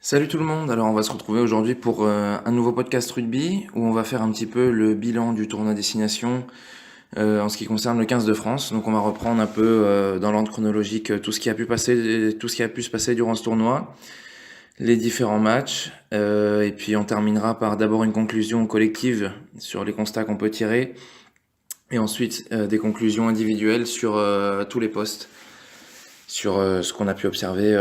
Salut tout le monde, alors on va se retrouver aujourd'hui pour un nouveau podcast rugby où on va faire un petit peu le bilan du tournoi destination en ce qui concerne le 15 de France. Donc on va reprendre un peu dans l'ordre chronologique tout ce qui a pu passer, tout ce qui a pu se passer durant ce tournoi, les différents matchs et puis on terminera par d'abord une conclusion collective sur les constats qu'on peut tirer et ensuite des conclusions individuelles sur tous les postes sur ce qu'on a pu observer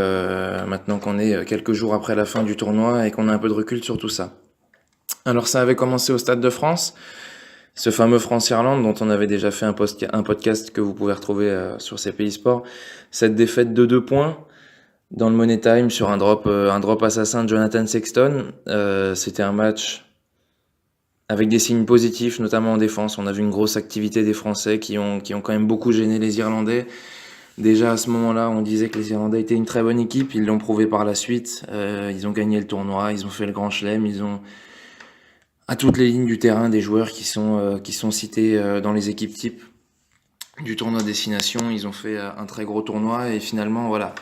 maintenant qu'on est quelques jours après la fin du tournoi et qu'on a un peu de recul sur tout ça. Alors ça avait commencé au Stade de France, ce fameux France-Irlande dont on avait déjà fait un podcast que vous pouvez retrouver sur CPI Sport. Cette défaite de 2 points dans le Money Time sur un drop assassin de Jonathan Sexton. C'était un match avec des signes positifs, notamment en défense. On a vu une grosse activité des Français qui ont quand même beaucoup gêné les Irlandais. Déjà à ce moment-là, on disait que les Irlandais étaient une très bonne équipe. Ils l'ont prouvé par la suite. Ils ont gagné le tournoi, ils ont fait le Grand Chelem, ils ont à toutes les lignes du terrain des joueurs qui sont cités dans les équipes types du tournoi destination. Ils ont fait un très gros tournoi et finalement, voilà,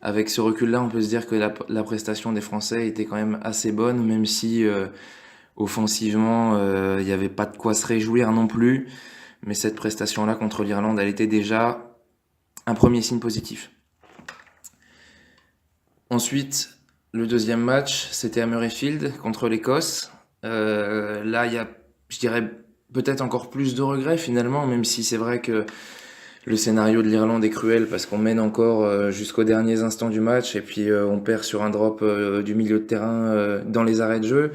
avec ce recul-là, on peut se dire que la prestation des Français était quand même assez bonne, même si offensivement, il n'y avait pas de quoi se réjouir non plus. Mais cette prestation-là contre l'Irlande, elle était déjà un premier signe positif. Ensuite, le deuxième match, c'était à Murrayfield contre l'Écosse. Là, il y a, je dirais, peut-être encore plus de regrets finalement, même si c'est vrai que le scénario de l'Irlande est cruel parce qu'on mène encore jusqu'aux derniers instants du match et puis on perd sur un drop du milieu de terrain dans les arrêts de jeu.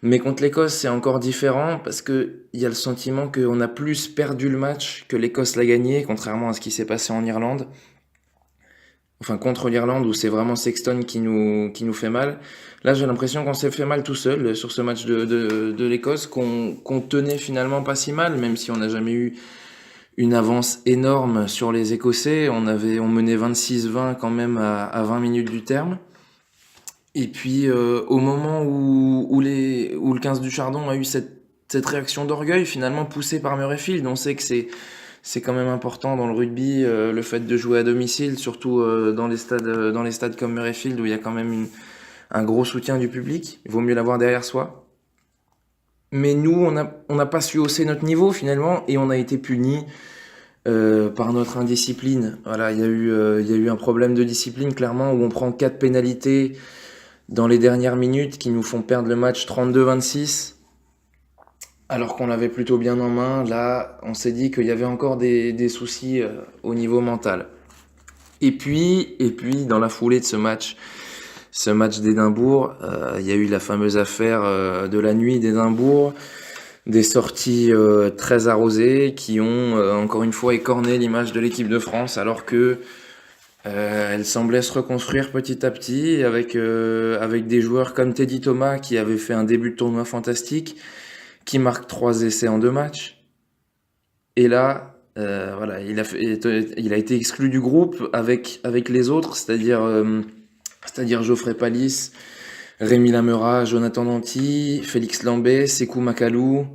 Mais contre l'Écosse, c'est encore différent parce que il y a le sentiment qu'on a plus perdu le match que l'Écosse l'a gagné, contrairement à ce qui s'est passé en Irlande. Enfin, contre l'Irlande où c'est vraiment Sexton qui nous fait mal. Là, j'ai l'impression qu'on s'est fait mal tout seul sur ce match de l'Écosse, qu'on tenait finalement pas si mal, même si on n'a jamais eu une avance énorme sur les Écossais. On menait 26-20 quand même à 20 minutes du terme. Et puis, au moment où le 15 du Chardon a eu cette réaction d'orgueil, finalement poussée par Murrayfield, on sait que c'est quand même important dans le rugby, le fait de jouer à domicile, surtout dans les stades comme Murrayfield où il y a quand même un gros soutien du public. Il vaut mieux l'avoir derrière soi. Mais nous, on n'a pas su hausser notre niveau finalement et on a été punis par notre indiscipline. Voilà, il y a eu un problème de discipline clairement où on prend 4 pénalités dans les dernières minutes qui nous font perdre le match 32-26. Alors qu'on l'avait plutôt bien en main, là, on s'est dit qu'il y avait encore des soucis au niveau mental. Et puis, dans la foulée de ce match d'Édimbourg, il y a eu la fameuse affaire de la nuit d'Édimbourg, des sorties très arrosées qui ont encore une fois écorné l'image de l'équipe de France, alors que elle semblait se reconstruire petit à petit avec des joueurs comme Teddy Thomas qui avait fait un début de tournoi fantastique, qui marque 3 essais en 2 matchs. Et là, voilà, il a été exclu du groupe avec les autres, c'est-à-dire Geoffrey Palis, Rémi Lamera, Jonathan Danty, Félix Lambé, Sekou Makalou,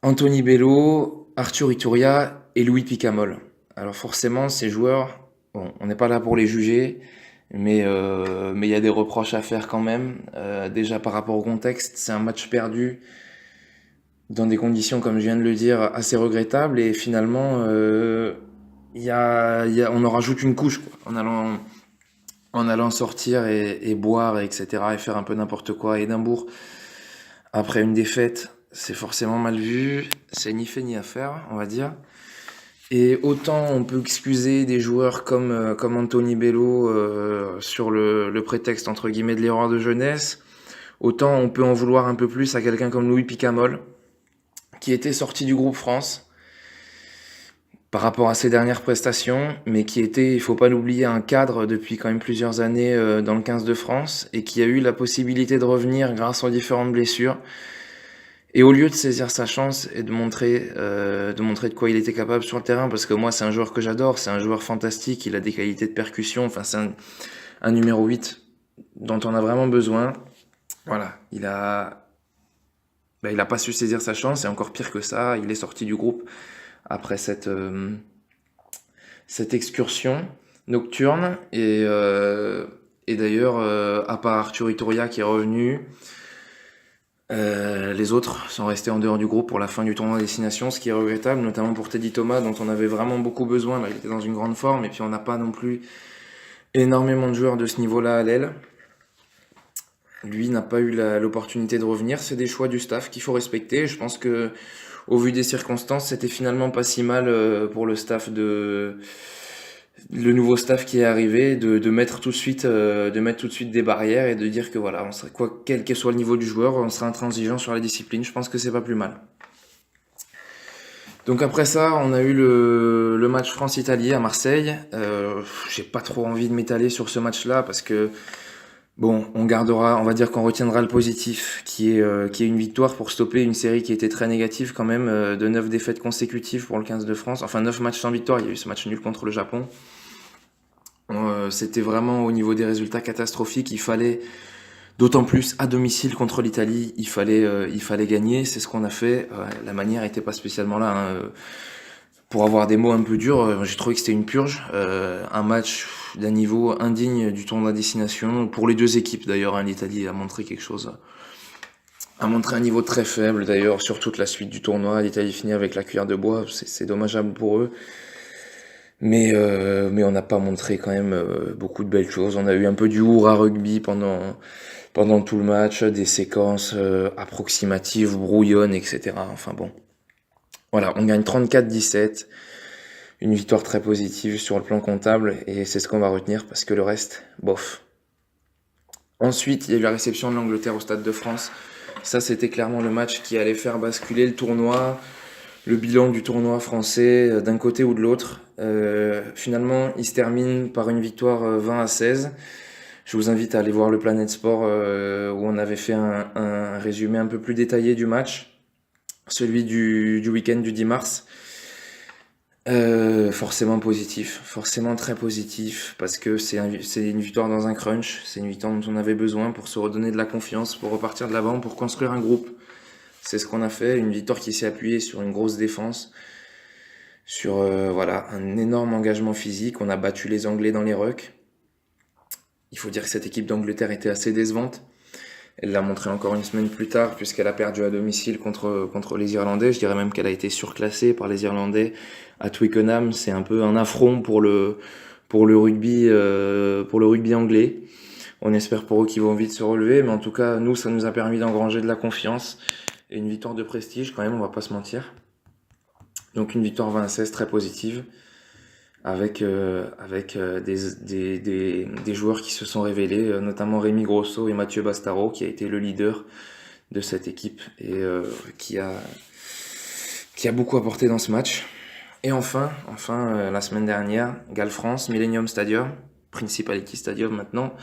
Anthony Bello, Arthur Ituria et Louis Picamol. Alors forcément, ces joueurs, bon, on n'est pas là pour les juger, mais il y a des reproches à faire quand même. Déjà par rapport au contexte, c'est un match perdu dans des conditions, comme je viens de le dire, assez regrettables. Et finalement, on en rajoute une couche quoi, en allant sortir et boire, etc. et faire un peu n'importe quoi à Édimbourg. Après une défaite, c'est forcément mal vu. C'est ni fait ni à faire, on va dire. Et autant on peut excuser des joueurs comme Anthony Bello sur le prétexte entre guillemets de l'erreur de jeunesse, autant on peut en vouloir un peu plus à quelqu'un comme Louis Picamol, qui était sorti du groupe France par rapport à ses dernières prestations, mais qui était, il faut pas l'oublier, un cadre depuis quand même plusieurs années dans le 15 de France, et qui a eu la possibilité de revenir grâce aux différentes blessures. Et au lieu de saisir sa chance et de montrer de quoi il était capable sur le terrain, parce que moi c'est un joueur que j'adore, c'est un joueur fantastique, il a des qualités de percussion, enfin c'est un numéro 8 dont on a vraiment besoin. Voilà, il a pas su saisir sa chance et encore pire que ça, il est sorti du groupe après cette excursion nocturne Et d'ailleurs, à part Arthur Iturria qui est revenu, les autres sont restés en dehors du groupe pour la fin du tournoi à destination, ce qui est regrettable, notamment pour Teddy Thomas, dont on avait vraiment beaucoup besoin. Là, il était dans une grande forme, et puis on n'a pas non plus énormément de joueurs de ce niveau-là à l'aile. Lui n'a pas eu l'opportunité de revenir. C'est des choix du staff qu'il faut respecter. Je pense que, au vu des circonstances, c'était finalement pas si mal pour le nouveau staff qui est arrivé, de mettre tout de suite, des barrières et de dire que voilà, on serait, quel que soit le niveau du joueur, on sera intransigeant sur la discipline. Je pense que c'est pas plus mal. Donc après ça, on a eu le match France-Italie à Marseille. J'ai pas trop envie de m'étaler sur ce match-là parce que bon, on va dire qu'on retiendra le positif, qui est une victoire pour stopper une série qui était très négative quand même, de 9 défaites consécutives pour le 15 de France. Enfin, 9 matchs sans victoire, il y a eu ce match nul contre le Japon. C'était vraiment au niveau des résultats catastrophiques. Il fallait, d'autant plus à domicile contre l'Italie, il fallait gagner. C'est ce qu'on a fait. La manière était pas spécialement là, hein. Pour avoir des mots un peu durs, j'ai trouvé que c'était une purge. Un match d'un niveau indigne du tournoi à destination. Pour les deux équipes d'ailleurs, hein, l'Italie a montré quelque chose. A montré un niveau très faible d'ailleurs sur toute la suite du tournoi. L'Italie finit avec la cuillère de bois. C'est dommageable pour eux. Mais on n'a pas montré quand même beaucoup de belles choses. On a eu un peu du hurrah rugby pendant tout le match, des séquences approximatives, brouillonnes, etc. Enfin bon. Voilà, on gagne 34-17. Une victoire très positive sur le plan comptable et c'est ce qu'on va retenir parce que le reste, bof. Ensuite, il y a eu la réception de l'Angleterre au Stade de France. Ça, c'était clairement le match qui allait faire basculer le tournoi, le bilan du tournoi français d'un côté ou de l'autre. Finalement, il se termine par une victoire 20-16. Je vous invite à aller voir le Planet Sport où on avait fait un résumé un peu plus détaillé du match, celui du week-end du 10 mars. Forcément positif, forcément très positif, parce que c'est une victoire dans un crunch, c'est une victoire dont on avait besoin pour se redonner de la confiance, pour repartir de l'avant, pour construire un groupe. C'est ce qu'on a fait, une victoire qui s'est appuyée sur une grosse défense, sur voilà, un énorme engagement physique. On a battu les Anglais dans les rucks. Il faut dire que cette équipe d'Angleterre était assez décevante. Elle l'a montré encore une semaine plus tard, puisqu'elle a perdu à domicile contre les Irlandais. Je dirais même qu'elle a été surclassée par les Irlandais à Twickenham. C'est un peu un affront pour le rugby anglais. On espère pour eux qu'ils vont vite se relever, mais en tout cas, nous, ça nous a permis d'engranger de la confiance et une victoire de prestige quand même, on va pas se mentir. Donc une victoire 20-16 très positive, avec des joueurs qui se sont révélés, notamment Rémi Grosso et Mathieu Bastaro, qui a été le leader de cette équipe et qui a beaucoup apporté dans ce match. Et enfin, la semaine dernière, Galles-France, Millennium Stadium, Principality Stadium maintenant,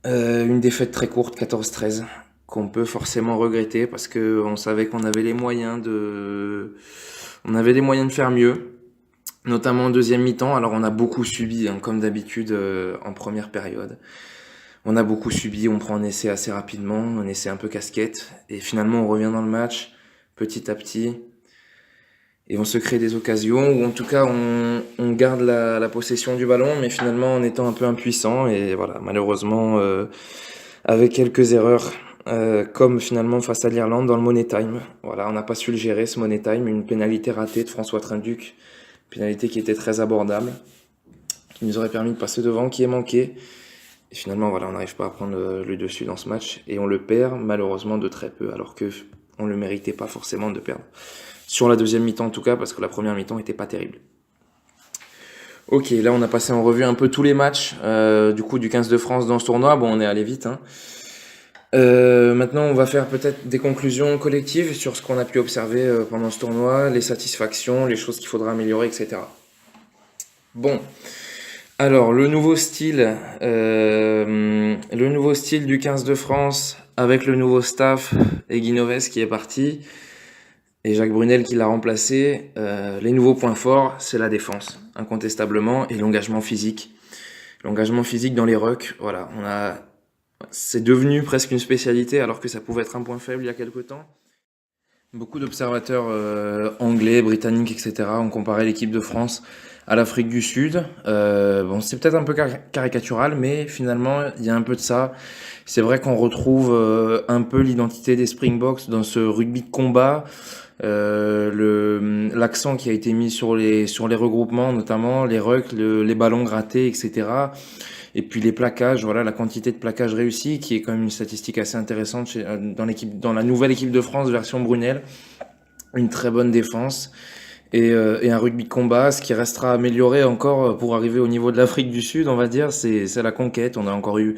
une défaite très courte, 14-13, qu'on peut forcément regretter parce que on savait qu'on avait les moyens de faire mieux. Notamment en deuxième mi-temps, alors on a beaucoup subi, hein, comme d'habitude en première période. On a beaucoup subi, on prend un essai assez rapidement, un essai un peu casquette, et finalement on revient dans le match, petit à petit, et on se crée des occasions, ou en tout cas on garde la possession du ballon, mais finalement en étant un peu impuissant, et voilà, malheureusement avec quelques erreurs, comme finalement face à l'Irlande dans le Money Time. Voilà, on n'a pas su le gérer ce Money Time, une pénalité ratée de François Trinduc, pénalité qui était très abordable, qui nous aurait permis de passer devant, qui est manqué. Et finalement, voilà, on n'arrive pas à prendre le dessus dans ce match. Et on le perd, malheureusement, de très peu, alors que on le méritait pas forcément de perdre. Sur la deuxième mi-temps, en tout cas, parce que la première mi-temps était pas terrible. Ok, là, on a passé en revue un peu tous les matchs du 15 de France dans ce tournoi. Bon, on est allé vite, hein. Maintenant, on va faire peut-être des conclusions collectives sur ce qu'on a pu observer pendant ce tournoi, les satisfactions, les choses qu'il faudra améliorer, etc. Bon, alors le nouveau style du 15 de France avec le nouveau staff et Guinoves qui est parti et Jacques Brunel qui l'a remplacé. Les nouveaux points forts, c'est la défense, incontestablement, et l'engagement physique. L'engagement physique dans les rucks, voilà, c'est devenu presque une spécialité alors que ça pouvait être un point faible il y a quelque temps. Beaucoup d'observateurs anglais, britanniques, etc. ont comparé l'équipe de France à l'Afrique du Sud. Bon, c'est peut-être un peu caricatural, mais finalement, il y a un peu de ça. C'est vrai qu'on retrouve un peu l'identité des Springboks dans ce rugby de combat. L'accent qui a été mis sur les regroupements, notamment les rucks, les ballons grattés, etc. Et puis les plaquages, voilà, la quantité de plaquages réussis, qui est quand même une statistique assez intéressante dans la nouvelle équipe de France version Brunel. Une très bonne défense et un rugby de combat. Ce qui restera amélioré encore pour arriver au niveau de l'Afrique du Sud, on va dire, c'est la conquête. On a encore eu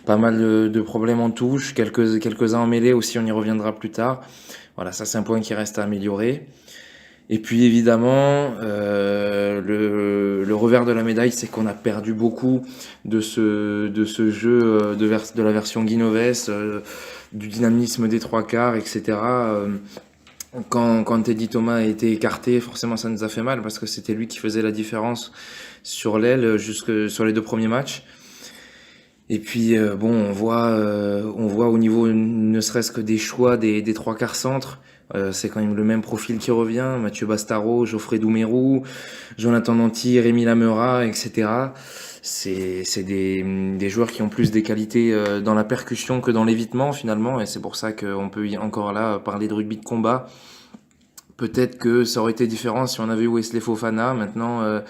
pas mal de problèmes en touche, quelques-uns en mêlée aussi, on y reviendra plus tard. Voilà, ça c'est un point qui reste à améliorer. Et puis évidemment, le revers de la médaille, c'est qu'on a perdu beaucoup de ce jeu de la version Guinoves, du dynamisme des trois quarts, etc. Quand Teddy Thomas a été écarté, forcément ça nous a fait mal parce que c'était lui qui faisait la différence sur l'aile jusque sur les 2 premiers matchs. Et puis bon, on voit au niveau ne serait-ce que des choix des trois quarts centres, c'est quand même le même profil qui revient. Mathieu Bastaro, Geoffrey Doumerou, Jonathan Danty, Rémi Lamera, etc. C'est des joueurs qui ont plus des qualités dans la percussion que dans l'évitement finalement, et c'est pour ça qu'on peut encore là parler de rugby de combat. Peut-être que ça aurait été différent si on avait eu Wesley Fofana. Maintenant,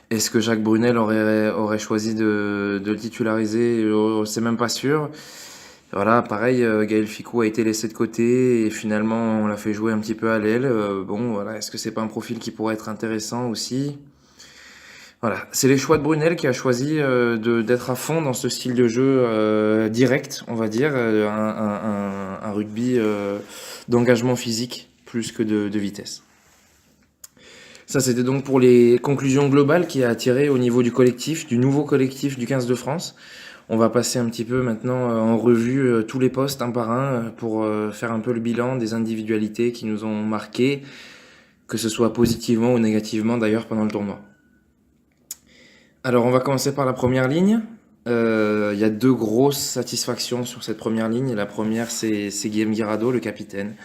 est-ce que Jacques Brunel aurait choisi de le titulariser? C'est même pas sûr. Voilà, pareil, Gaël Ficou a été laissé de côté et finalement on l'a fait jouer un petit peu à l'aile. Bon, voilà, est-ce que c'est pas un profil qui pourrait être intéressant aussi? Voilà, c'est les choix de Brunel qui a choisi d'être à fond dans ce style de jeu direct, on va dire, un rugby d'engagement physique plus que de vitesse. Ça, c'était donc pour les conclusions globales qui a attiré au niveau du collectif, du nouveau collectif du 15 de France. On va passer un petit peu maintenant en revue tous les postes un par un pour faire un peu le bilan des individualités qui nous ont marqués, que ce soit positivement ou négativement d'ailleurs pendant le tournoi. Alors on va commencer par la première ligne. Il y a 2 grosses satisfactions sur cette première ligne. La première, c'est Guillaume Guirado, le capitaine,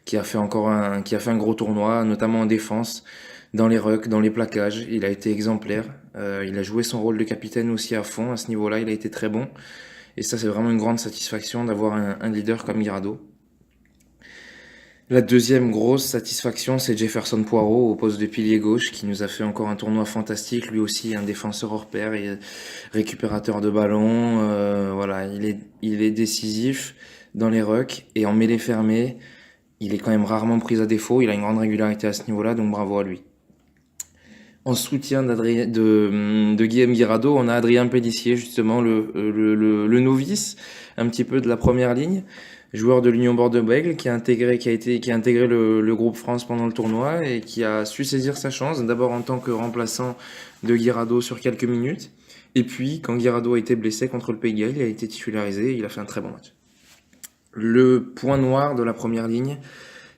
qui a fait un gros tournoi, notamment en défense, dans les rucks, dans les plaquages. Il a été exemplaire. Il a joué son rôle de capitaine aussi à fond. À ce niveau-là, il a été très bon. Et ça, c'est vraiment une grande satisfaction d'avoir un leader comme Guirado. La deuxième grosse satisfaction, c'est Jefferson Poirot au poste de pilier gauche qui nous a fait encore un tournoi fantastique. Lui aussi, un défenseur hors pair et récupérateur de ballon. Voilà, il est décisif dans les rucks et en mêlée fermée. Il est quand même rarement pris à défaut. Il a une grande régularité à ce niveau-là, donc bravo à lui. En soutien de Guillaume Guirado, on a Adrien Pélissier, justement, le novice, un petit peu de la première ligne, joueur de l'Union Bordeaux-Bègles, qui a intégré le groupe France pendant le tournoi et qui a su saisir sa chance, d'abord en tant que remplaçant de Guirado sur quelques minutes, et puis quand Guirado a été blessé contre le Pays de Galles, il a été titularisé et il a fait un très bon match. Le point noir de la première ligne,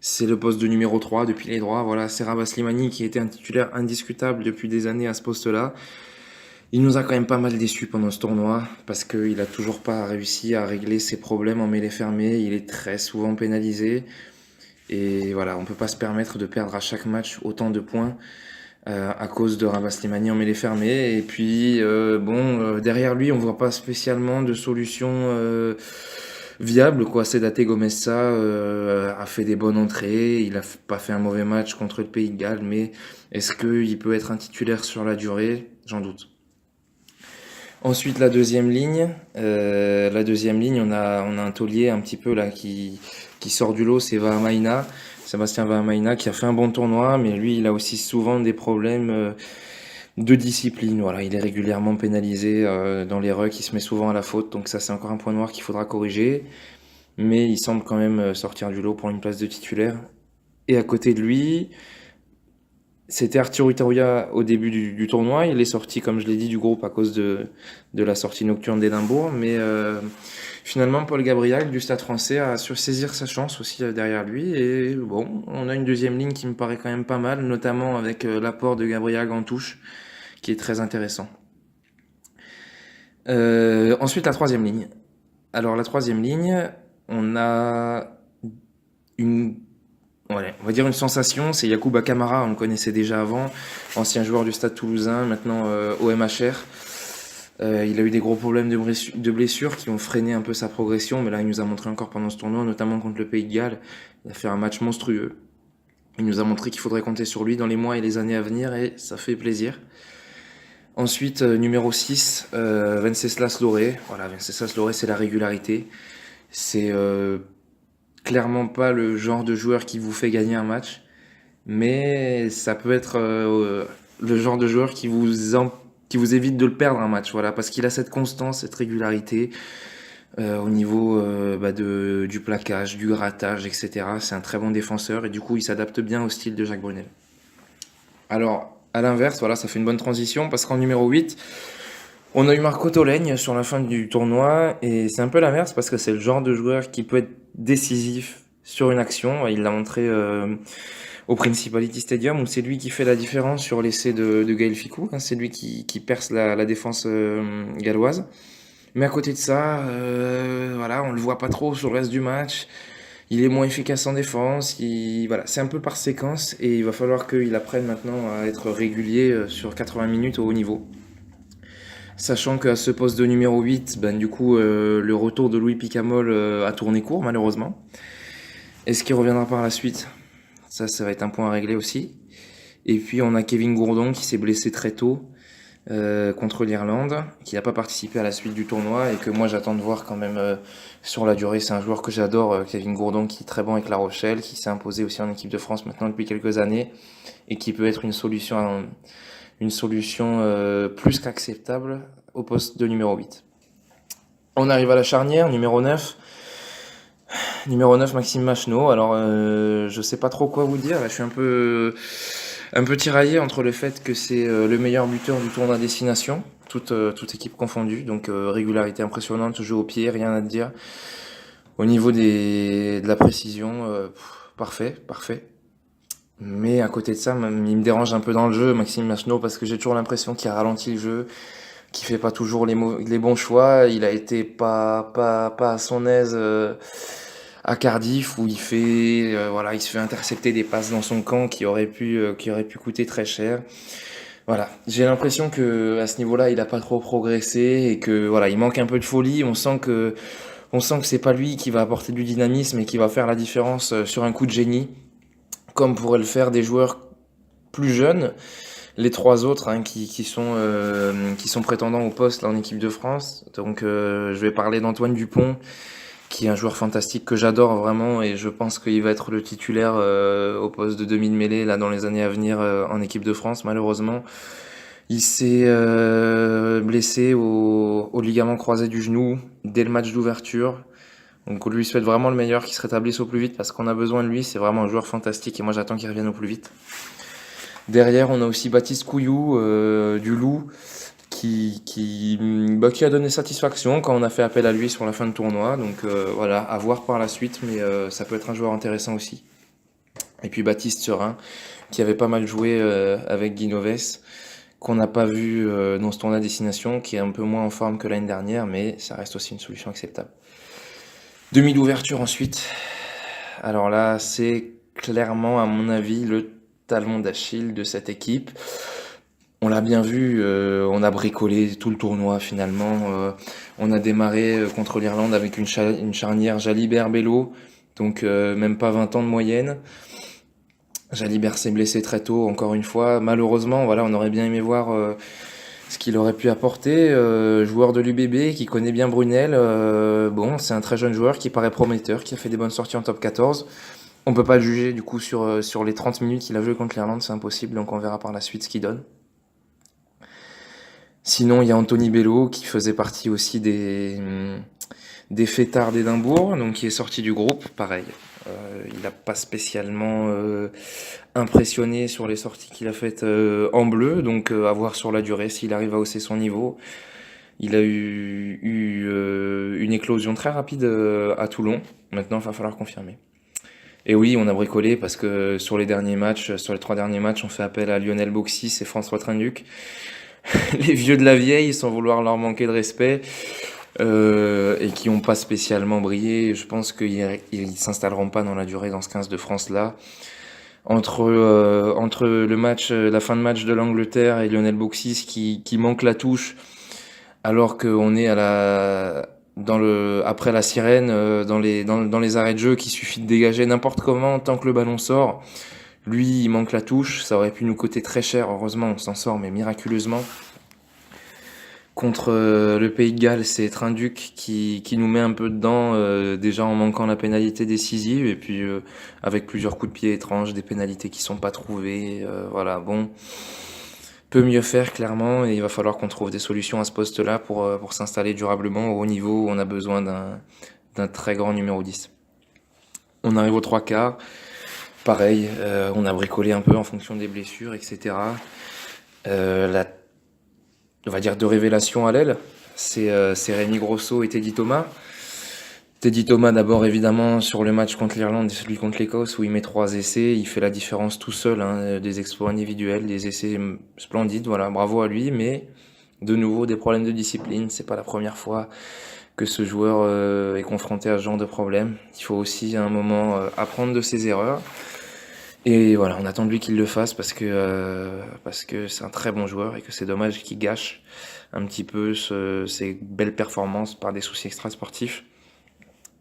c'est le poste de numéro 3 de pilier droit. Voilà, c'est Rabah Slimani qui était un titulaire indiscutable depuis des années à ce poste-là. Il nous a quand même pas mal déçus pendant ce tournoi parce qu'il a toujours pas réussi à régler ses problèmes en mêlée fermée. Il est très souvent pénalisé. Et voilà, on peut pas se permettre de perdre à chaque match autant de points à cause de Rabah Slimani en mêlée fermée. Et puis, derrière lui, on voit pas spécialement de solution viable, quoi. Sédaté Gomessa a fait des bonnes entrées, il a pas fait un mauvais match contre le Pays de Galles, mais est-ce qu'il peut être un titulaire sur la durée? J'en doute. Ensuite, la deuxième ligne, on a un taulier un petit peu là qui sort du lot, c'est Vahamaina, Sébastien Vahamaina, qui a fait un bon tournoi, mais lui, il a aussi souvent des problèmes de discipline. Voilà, il est régulièrement pénalisé dans les rucks, il se met souvent à la faute, donc ça, c'est encore un point noir qu'il faudra corriger. Mais il semble quand même sortir du lot pour une place de titulaire. Et à côté de lui, c'était Arturo Itaouia au début du tournoi. Il est sorti, comme je l'ai dit, du groupe à cause de la sortie nocturne d'Édimbourg. Mais finalement, Paul Gabriel du Stade français a su saisir sa chance aussi derrière lui. Et bon, on a une deuxième ligne qui me paraît quand même pas mal, notamment avec l'apport de Gabriel en touche, qui est très intéressant. Ensuite, la troisième ligne. Alors, la troisième ligne, on a une Ouais, on va dire une sensation, c'est Yacouba Camara, on le connaissait déjà avant, ancien joueur du Stade Toulousain, maintenant au MHR. Il a eu des gros problèmes de blessures qui ont freiné un peu sa progression, mais là il nous a montré encore pendant ce tournoi, notamment contre le Pays de Galles, il a fait un match monstrueux. Il nous a montré qu'il faudrait compter sur lui dans les mois et les années à venir et ça fait plaisir. Ensuite, numéro 6, Venceslas Loré. Voilà, Venceslas Loré, c'est la régularité. C'est clairement pas le genre de joueur qui vous fait gagner un match, mais ça peut être le genre de joueur qui vous évite de le perdre un match, voilà, parce qu'il a cette constance, cette régularité au niveau du plaquage, du grattage, etc. C'est un très bon défenseur et du coup il s'adapte bien au style de Jacques Brunel. Alors, à l'inverse, voilà, ça fait une bonne transition parce qu'en numéro 8, on a eu Marco Tolègne sur la fin du tournoi et c'est un peu l'inverse parce que c'est le genre de joueur qui peut être décisif sur une action. Il l'a montré au Principality Stadium où c'est lui qui fait la différence sur l'essai de Gaël Ficou. C'est lui qui perce la défense galloise. Mais à côté de ça, voilà, on le voit pas trop sur le reste du match. Il est moins efficace en défense. Voilà, c'est un peu par séquence et il va falloir qu'il apprenne maintenant à être régulier sur 80 minutes au haut niveau. Sachant qu'à ce poste de numéro 8, ben, du coup, le retour de Louis Picamol a tourné court, malheureusement. Est-ce qu'il reviendra par la suite? Ça va être un point à régler aussi. Et puis, on a Kevin Gourdon qui s'est blessé très tôt contre l'Irlande, qui n'a pas participé à la suite du tournoi et que moi, j'attends de voir quand même sur la durée. C'est un joueur que j'adore, Kevin Gourdon, qui est très bon avec La Rochelle, qui s'est imposé aussi en équipe de France maintenant depuis quelques années et qui peut être une solution plus qu'acceptable au poste de numéro 8. On arrive à la charnière, numéro 9. Numéro 9, Maxime Machenaud. Alors, je sais pas trop quoi vous dire. Là, je suis un peu tiraillé entre le fait que c'est le meilleur buteur du tournoi destination, toute équipe confondue. Donc, régularité impressionnante, jeu au pied, rien à dire. Au niveau de la précision, parfait. Mais à côté de ça, il me dérange un peu dans le jeu, Maxime Machenaud, parce que j'ai toujours l'impression qu'il ralentit le jeu, qu'il fait pas toujours les bons choix. Il a été pas à son aise à Cardiff où il se fait intercepter des passes dans son camp qui auraient pu coûter très cher. Voilà, j'ai l'impression que à ce niveau-là, il a pas trop progressé et que voilà, il manque un peu de folie. On sent que c'est pas lui qui va apporter du dynamisme et qui va faire la différence sur un coup de génie, comme pourraient le faire des joueurs plus jeunes. Les trois autres qui sont prétendants au poste là en équipe de France. Donc je vais parler d'Antoine Dupont, qui est un joueur fantastique que j'adore vraiment et je pense qu'il va être le titulaire au poste de demi de mêlée là dans les années à venir en équipe de France. Malheureusement, il s'est blessé au ligament croisé du genou dès le match d'ouverture. Donc on lui souhaite vraiment le meilleur, qu'il se rétablisse au plus vite parce qu'on a besoin de lui. C'est vraiment un joueur fantastique et moi j'attends qu'il revienne au plus vite. Derrière, on a aussi Baptiste Couillou du Loup qui a donné satisfaction quand on a fait appel à lui sur la fin de tournoi. Donc voilà, à voir par la suite, mais ça peut être un joueur intéressant aussi. Et puis Baptiste Serin, qui avait pas mal joué avec Guinoves, qu'on n'a pas vu dans ce tournoi destination, qui est un peu moins en forme que l'année dernière, mais ça reste aussi une solution acceptable. Demi d'ouverture ensuite. Alors là, c'est clairement, à mon avis, le talon d'Achille de cette équipe. On l'a bien vu, on a bricolé tout le tournoi finalement. On a démarré contre l'Irlande avec une charnière Jalibert-Bello, donc même pas 20 ans de moyenne. Jalibert s'est blessé très tôt, encore une fois. Malheureusement, voilà, on aurait bien aimé voir ce qu'il aurait pu apporter. Joueur de l'UBB qui connaît bien Brunel. C'est un très jeune joueur qui paraît prometteur, qui a fait des bonnes sorties en top 14. On peut pas le juger du coup sur les 30 minutes qu'il a joué contre l'Irlande, c'est impossible, donc on verra par la suite ce qu'il donne. Sinon, il y a Anthony Bello qui faisait partie aussi des fêtards d'Édimbourg, donc qui est sorti du groupe, pareil. Il n'a pas spécialement impressionné sur les sorties qu'il a faites en bleu, donc à voir sur la durée s'il arrive à hausser son niveau. Il a eu une éclosion très rapide à Toulon, maintenant il va falloir confirmer. Et oui, on a bricolé parce que sur les 3 derniers matchs, on fait appel à Lionel Boxis et François Trinduc. Les vieux de la vieille, sans vouloir leur manquer de respect. et qui n'ont pas spécialement brillé. Je pense qu'ils ne s'installeront pas dans la durée dans ce 15 de France-là. Entre le match, la fin de match de l'Angleterre et Lionel Boxis qui manque la touche, alors qu'on est après la sirène, dans les arrêts de jeu, qu'il suffit de dégager n'importe comment tant que le ballon sort. Lui, il manque la touche, ça aurait pu nous coûter très cher. Heureusement, on s'en sort, mais miraculeusement. Contre le Pays de Galles, c'est Trinduc qui nous met un peu dedans, déjà en manquant la pénalité décisive, et puis avec plusieurs coups de pied étranges, des pénalités qui sont pas trouvées. Voilà, bon, peut mieux faire clairement, et il va falloir qu'on trouve des solutions à ce poste-là pour s'installer durablement au haut niveau où on a besoin d'un très grand numéro 10. On arrive aux trois quarts, pareil, on a bricolé un peu en fonction des blessures, etc. On va dire deux révélations à l'aile, c'est Rémi Grosso et Teddy Thomas. Teddy Thomas d'abord évidemment sur le match contre l'Irlande et celui contre l'Écosse où il met 3 essais, il fait la différence tout seul, hein, des exploits individuels, des essais splendides, voilà, bravo à lui, mais de nouveau des problèmes de discipline, c'est pas la première fois que ce joueur est confronté à ce genre de problème. Il faut aussi à un moment apprendre de ses erreurs. Et voilà, on attend de lui qu'il le fasse parce que c'est un très bon joueur et que c'est dommage qu'il gâche un petit peu ses belles performances par des soucis extrasportifs.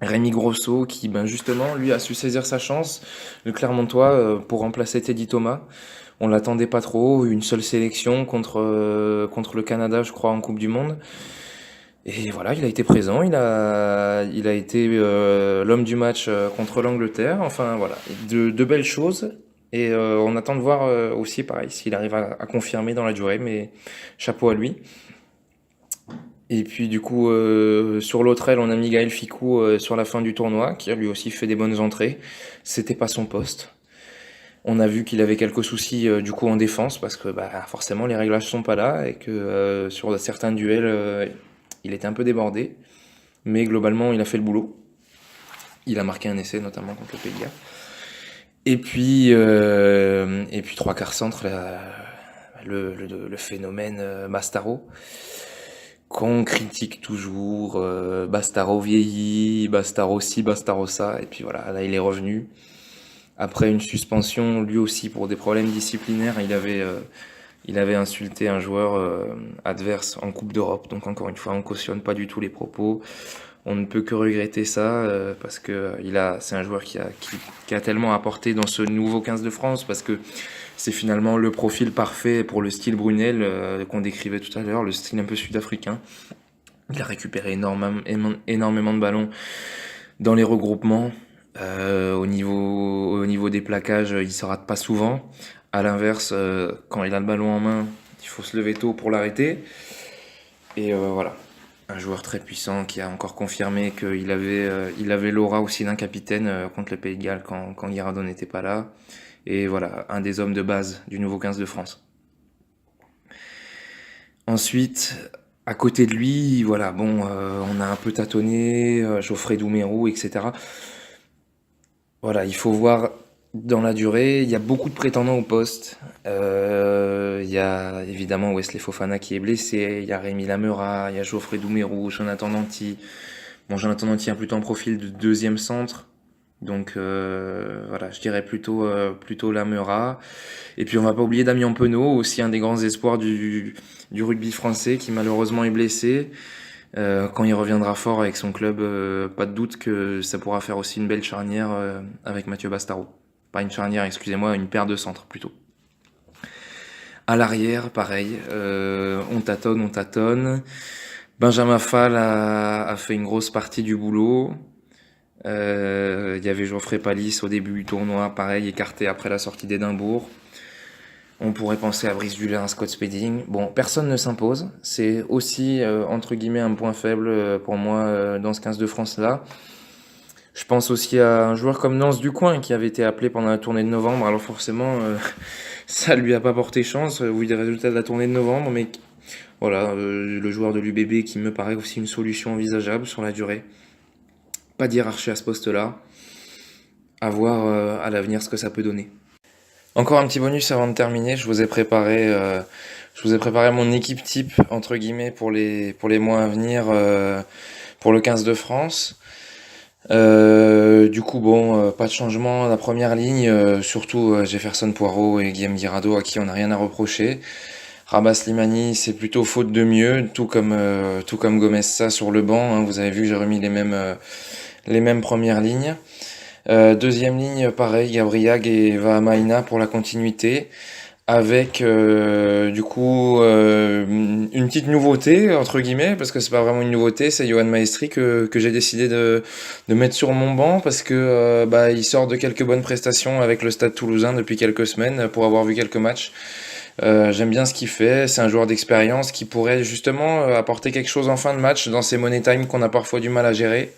Rémi Grosso qui, ben justement, lui a su saisir sa chance. Le Clermontois pour remplacer Teddy Thomas. On l'attendait pas trop, une seule sélection contre le Canada, je crois, en Coupe du Monde. Et voilà, il a été présent, il a été l'homme du match contre l'Angleterre. Enfin voilà, de belles choses. Et on attend de voir aussi, pareil, s'il arrive à confirmer dans la durée, mais chapeau à lui. Et puis du coup, sur l'autre aile, on a mis Gaël Ficou sur la fin du tournoi, qui a lui aussi fait des bonnes entrées. C'était pas son poste. On a vu qu'il avait quelques soucis du coup en défense, parce que bah, forcément les réglages sont pas là, et que sur certains duels, il était un peu débordé. Mais globalement, il a fait le boulot. Il a marqué un essai, notamment contre le Pays de Galles. Et puis trois quarts centre, le phénomène Bastaro, qu'on critique toujours. Bastaro vieilli, Bastaro ci, Bastaro ça. Et puis voilà, là il est revenu. Après une suspension, lui aussi pour des problèmes disciplinaires, il avait insulté un joueur adverse en Coupe d'Europe. Donc encore une fois, on cautionne pas du tout les propos. On ne peut que regretter ça parce que c'est un joueur qui a tellement apporté dans ce nouveau 15 de France, parce que c'est finalement le profil parfait pour le style Brunel qu'on décrivait tout à l'heure, le style un peu sud-africain. Il a récupéré énormément de ballons dans les regroupements. Au niveau des plaquages, il se rate pas souvent. À l'inverse, quand il a le ballon en main, il faut se lever tôt pour l'arrêter. Et voilà. Un joueur très puissant qui a encore confirmé qu'il avait l'aura aussi d'un capitaine contre le Pays de Galles quand Guirado n'était pas là. Et voilà, un des hommes de base du nouveau 15 de France. Ensuite, à côté de lui, voilà, bon, on a un peu tâtonné, Geoffrey Doumerou, etc. Voilà, il faut voir dans la durée. Il y a beaucoup de prétendants au poste. Il y a évidemment Wesley Fofana qui est blessé. Il y a Rémi Lamela, il y a Geoffrey Doumerou, Jonathan Danty. Bon, Jonathan Danty a plutôt un profil de deuxième centre. Donc voilà, je dirais plutôt Lamela. Et puis on va pas oublier Damien Penaud, aussi un des grands espoirs du rugby français, qui malheureusement est blessé. Quand il reviendra fort avec son club, pas de doute que ça pourra faire aussi une belle charnière avec Mathieu Bastaro. Pas une charnière, excusez-moi, une paire de centres plutôt. À l'arrière, pareil, on tâtonne. Benjamin Fall a fait une grosse partie du boulot. Il y avait Geoffrey Palis au début du tournoi, pareil, écarté après la sortie d'Édimbourg. On pourrait penser à Brice Dullin, à Scott Spedding. Bon, personne ne s'impose. C'est aussi, entre guillemets, un point faible pour moi dans ce 15 de France-là. Je pense aussi à un joueur comme Nance Ducoing qui avait été appelé pendant la tournée de novembre. Alors forcément, ça lui a pas porté chance, vu les résultats de la tournée de novembre. Mais voilà, le joueur de l'UBB qui me paraît aussi une solution envisageable sur la durée. Pas d'hierarchie à ce poste-là. À voir à l'avenir ce que ça peut donner. Encore un petit bonus avant de terminer. Je vous ai préparé mon équipe type entre guillemets pour les mois à venir pour le 15 de France. Du coup, bon, pas de changement. La première ligne, surtout Jefferson Poirot et Guillaume Guirado à qui on n'a rien à reprocher. Rabat Slimani, c'est plutôt faute de mieux, tout comme Gomez ça sur le banc. Hein. Vous avez vu, j'ai remis les mêmes premières lignes. Deuxième ligne, pareil, Gabriag et Vahamaina pour la continuité, avec du coup une petite nouveauté entre guillemets, parce que c'est pas vraiment une nouveauté, c'est Yoann Maestri que j'ai décidé de mettre sur mon banc parce que bah, il sort de quelques bonnes prestations avec le Stade Toulousain depuis quelques semaines pour avoir vu quelques matchs. J'aime bien ce qu'il fait, c'est un joueur d'expérience qui pourrait justement apporter quelque chose en fin de match dans ces money time qu'on a parfois du mal à gérer.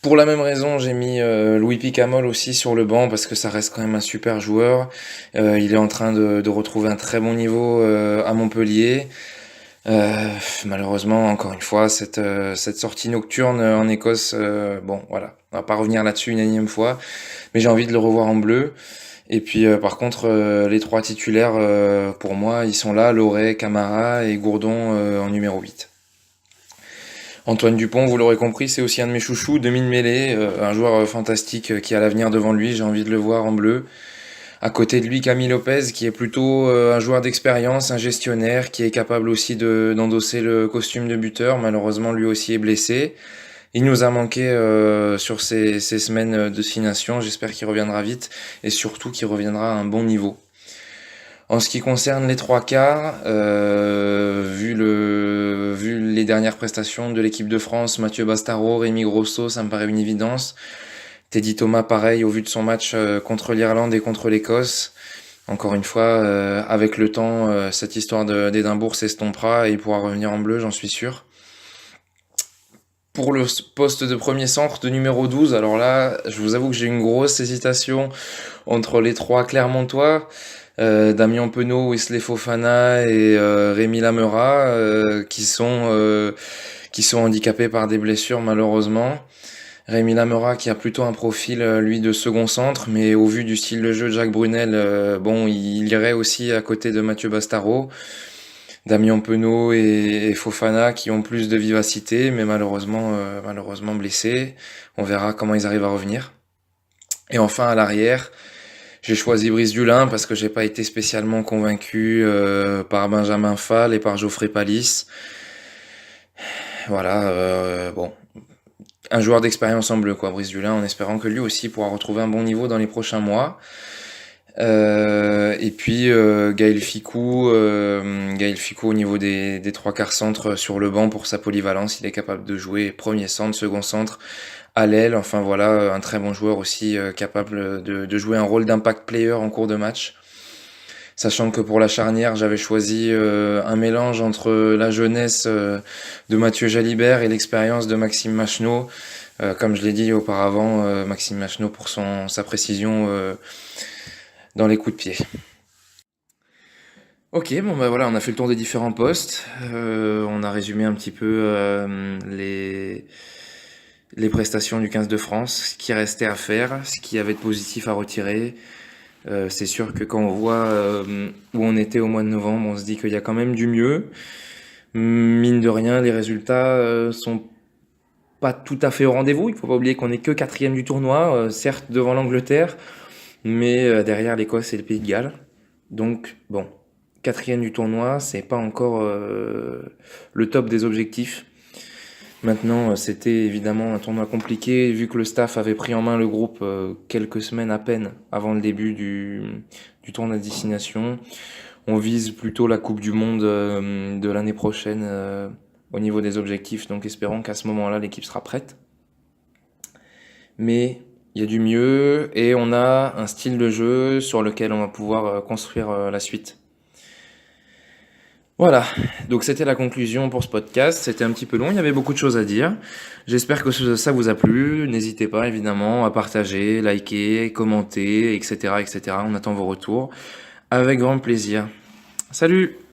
Pour la même raison, j'ai mis Louis Picamol aussi sur le banc parce que ça reste quand même un super joueur. Il est en train de retrouver un très bon niveau à Montpellier. Malheureusement, encore une fois, cette sortie nocturne en Écosse, bon voilà, on va pas revenir là-dessus une énième fois, mais j'ai envie de le revoir en bleu. Et puis par contre, les trois titulaires, pour moi, ils sont là, Loret, Camara et Gourdon en numéro 8. Antoine Dupont, vous l'aurez compris, c'est aussi un de mes chouchous, demi-de-mêlée, un joueur fantastique qui a l'avenir devant lui, j'ai envie de le voir en bleu. À côté de lui, Camille Lopez, qui est plutôt un joueur d'expérience, un gestionnaire, qui est capable aussi d'endosser le costume de buteur. Malheureusement, lui aussi est blessé. Il nous a manqué sur ces semaines de 6 nations. J'espère qu'il reviendra vite et surtout qu'il reviendra à un bon niveau. En ce qui concerne les trois quarts, vu les dernières prestations de l'équipe de France, Mathieu Bastaro, Rémi Grosso, ça me paraît une évidence. Teddy Thomas, pareil, au vu de son match contre l'Irlande et contre l'Écosse. Encore une fois, avec le temps, cette histoire d'Édimbourg s'estompera et il pourra revenir en bleu, j'en suis sûr. Pour le poste de premier centre de numéro 12, alors là, je vous avoue que j'ai une grosse hésitation entre les trois Clermontois, Damien Penaud, Wesley Fofana et Rémi Lamera, qui sont handicapés par des blessures malheureusement. Rémi Lamera qui a plutôt un profil lui de second centre, mais au vu du style de jeu de Jacques Brunel, bon, il irait aussi à côté de Mathieu Bastaro. Damien Penaud et Fofana qui ont plus de vivacité, mais malheureusement blessés. On verra comment ils arrivent à revenir. Et enfin à l'arrière, j'ai choisi Brice Dulin parce que j'ai pas été spécialement convaincu par Benjamin Fall et par Geoffrey Palis. Voilà, bon, un joueur d'expérience en bleu, quoi, Brice Dulin, en espérant que lui aussi pourra retrouver un bon niveau dans les prochains mois. Et puis Gaël Ficou au niveau des trois quarts centre sur le banc pour sa polyvalence, il est capable de jouer premier centre, second centre, à l'aile, enfin voilà, un très bon joueur aussi capable de jouer un rôle d'impact player en cours de match. Sachant que pour la charnière, j'avais choisi un mélange entre la jeunesse de Mathieu Jalibert et l'expérience de Maxime Machenaud. Comme je l'ai dit auparavant, Maxime Machenaud pour sa précision dans les coups de pied. Ok, bon bah voilà, on a fait le tour des différents postes. On a résumé un petit peu les prestations du 15 de France, ce qui restait à faire, ce qui avait de positif à retirer. C'est sûr que quand on voit où on était au mois de novembre, on se dit qu'il y a quand même du mieux. Mine de rien, les résultats sont pas tout à fait au rendez-vous. Il faut pas oublier qu'on est que quatrième du tournoi, certes devant l'Angleterre, mais derrière l'Écosse et le Pays de Galles. Donc bon, quatrième du tournoi, c'est pas encore le top des objectifs. Maintenant, c'était évidemment un tournoi compliqué, vu que le staff avait pris en main le groupe quelques semaines à peine avant le début du tournoi de destination. On vise plutôt la Coupe du Monde de l'année prochaine au niveau des objectifs, donc espérons qu'à ce moment-là, l'équipe sera prête. Mais il y a du mieux et on a un style de jeu sur lequel on va pouvoir construire la suite. Voilà, donc c'était la conclusion pour ce podcast. C'était un petit peu long, il y avait beaucoup de choses à dire. J'espère que ça vous a plu. N'hésitez pas évidemment à partager, liker, commenter, etc., etc. On attend vos retours avec grand plaisir. Salut!